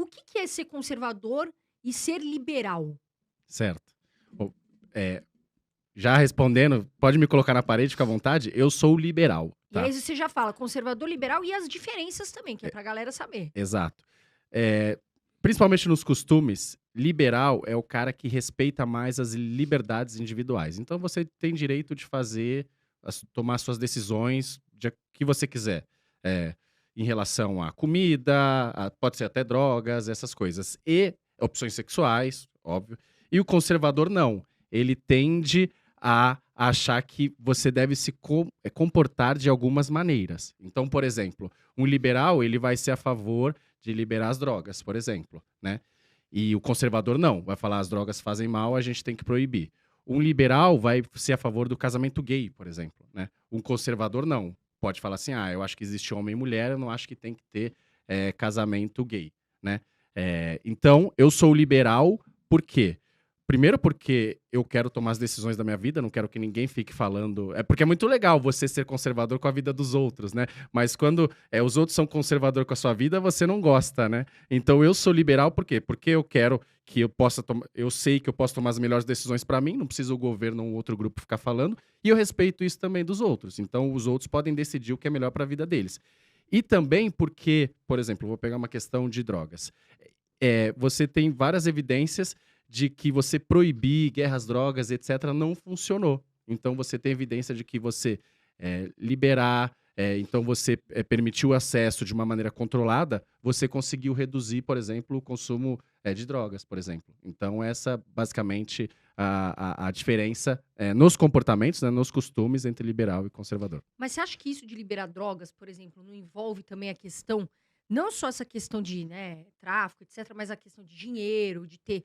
O que que é ser conservador e ser liberal? Certo. Bom, eh, já respondendo, pode me colocar na parede, fica à vontade, eu sou liberal, E aí tá? você já fala conservador, liberal e as diferenças também, que é pra galera saber. Exato. Eh, Principalmente nos costumes, liberal é o cara que respeita mais as liberdades individuais. Então você tem direito de fazer, tomar suas decisões que você quiser. Eh, Em relação à comida, pode ser até drogas, essas coisas. E opções sexuais, óbvio. E o conservador não. Ele tende a achar que você deve se comportar de algumas maneiras. Então, por exemplo, um liberal ele vai ser a favor de liberar as drogas, por exemplo, né? E o conservador não, vai falar as drogas fazem mal, a gente tem que proibir. Um liberal vai ser a favor do casamento gay, por exemplo, né? Um conservador não, pode falar assim, eu acho que existe homem e mulher, eu não acho que tem que ter casamento gay, né? Então, eu sou liberal, por quê? Primeiro porque eu quero tomar as decisões da minha vida, não quero que ninguém fique falando. É porque é muito legal você ser conservador com a vida dos outros, né? Mas quando os outros são conservador com a sua vida, você não gosta, né? Então eu sou liberal por quê? Porque eu quero que eu possa tomar. Eu sei que eu posso tomar as melhores decisões para mim, não precisa o governo ou um outro grupo ficar falando, e eu respeito isso também dos outros. Então os outros podem decidir o que é melhor para a vida deles. E também porque, por exemplo, vou pegar uma questão de drogas. Você tem várias evidências de que você proibir guerras, drogas, etc., não funcionou. Então, você tem evidência de que você liberar, então você permitiu o acesso de uma maneira controlada, você conseguiu reduzir, por exemplo, o consumo de drogas, por exemplo. Então, essa basicamente a diferença nos comportamentos, né, nos costumes entre liberal e conservador. Mas você acha que isso de liberar drogas, por exemplo, não envolve também a questão, não só essa questão de, né, tráfico, etc., mas a questão de dinheiro, de ter.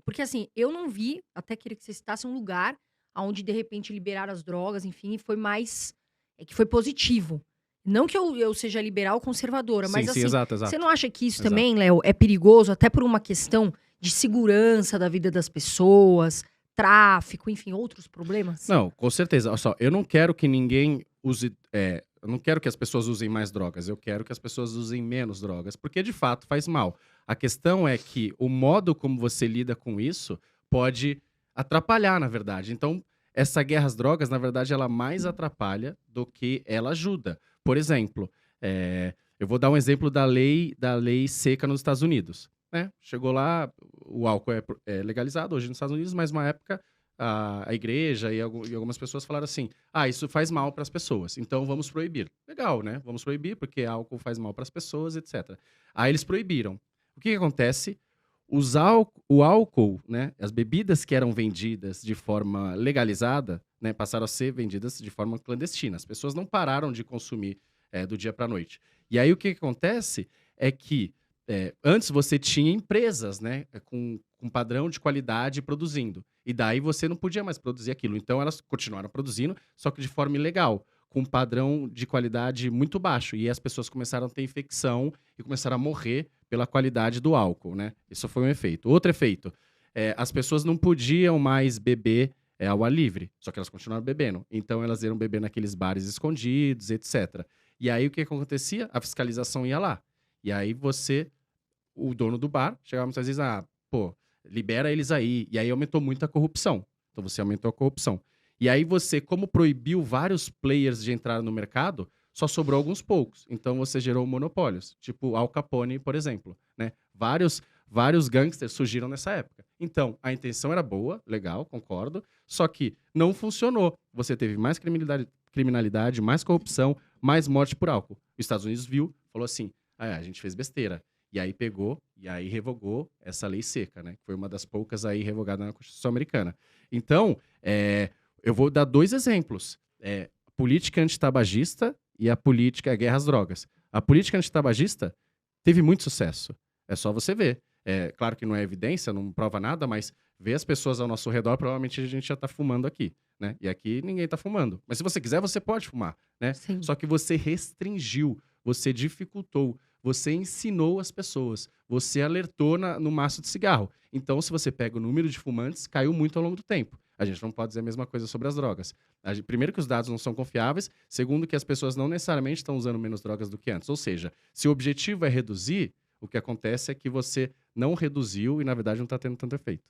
Porque assim, eu não vi, até queria que você citasse um lugar onde de repente liberaram as drogas, enfim, e foi mais. Que foi positivo. Não que eu seja liberal ou conservadora, Sim, mas sim, assim, exato, você exato. não acha que isso Exato. também, Léo, é perigoso, até por uma questão de segurança da vida das pessoas, tráfico, enfim, outros problemas? Não, com certeza. Olha só, eu não quero que ninguém use. Eu não quero que as pessoas usem mais drogas, eu quero que as pessoas usem menos drogas, porque de fato faz mal. A questão é que o modo como você lida com isso pode atrapalhar, na verdade. Então, essa guerra às drogas, na verdade, ela mais atrapalha do que ela ajuda. Por exemplo, eu vou dar um exemplo da lei seca nos Estados Unidos. Né? Chegou lá, o álcool é legalizado hoje nos Estados Unidos, mas uma época a igreja e algumas pessoas falaram assim: isso faz mal para as pessoas, então vamos proibir. Legal, né? Vamos proibir porque álcool faz mal para as pessoas, etc. Aí eles proibiram. O que acontece? O álcool, né? As bebidas que eram vendidas de forma legalizada, né? Passaram a ser vendidas de forma clandestina. As pessoas não pararam de consumir do dia para a noite. E aí o que acontece é que antes você tinha empresas, né, com padrão de qualidade produzindo. E daí você não podia mais produzir aquilo. Então elas continuaram produzindo, só que de forma ilegal, com um padrão de qualidade muito baixo. E as pessoas começaram a ter infecção e começaram a morrer pela qualidade do álcool, né? Isso foi um efeito. Outro efeito, as pessoas não podiam mais beber ao ar livre, só que elas continuaram bebendo. Então elas iam beber naqueles bares escondidos, etc. E aí o que acontecia? A fiscalização ia lá. E aí o dono do bar, chegava muitas vezes, pô, libera eles aí. E aí aumentou muito a corrupção. Então você aumentou a corrupção. E aí você, como proibiu vários players de entrar no mercado, só sobrou alguns poucos. Então você gerou monopólios, tipo Al Capone, por exemplo, né? Vários gangsters surgiram nessa época. Então, a intenção era boa, legal, concordo, só que não funcionou. Você teve mais criminalidade, mais corrupção, mais morte por álcool. Os Estados Unidos viu, falou assim: a gente fez besteira. E aí pegou e aí revogou essa lei seca, né? Que foi uma das poucas aí revogada na Constituição Americana. Então, eu vou dar dois exemplos. A política antitabagista e a guerra às drogas. A política antitabagista teve muito sucesso. É só você ver. Claro que não é evidência, não prova nada, mas ver as pessoas ao nosso redor, provavelmente a gente já está fumando aqui, né? E aqui ninguém está fumando. Mas se você quiser, você pode fumar, né? Sim. Só que você restringiu, você dificultou, você ensinou as pessoas, você alertou no maço de cigarro. Então, se você pega o número de fumantes, caiu muito ao longo do tempo. A gente não pode dizer a mesma coisa sobre as drogas. Primeiro que os dados não são confiáveis, segundo que as pessoas não necessariamente estão usando menos drogas do que antes. Ou seja, se o objetivo é reduzir, O que acontece é que você não reduziu e, na verdade, não está tendo tanto efeito.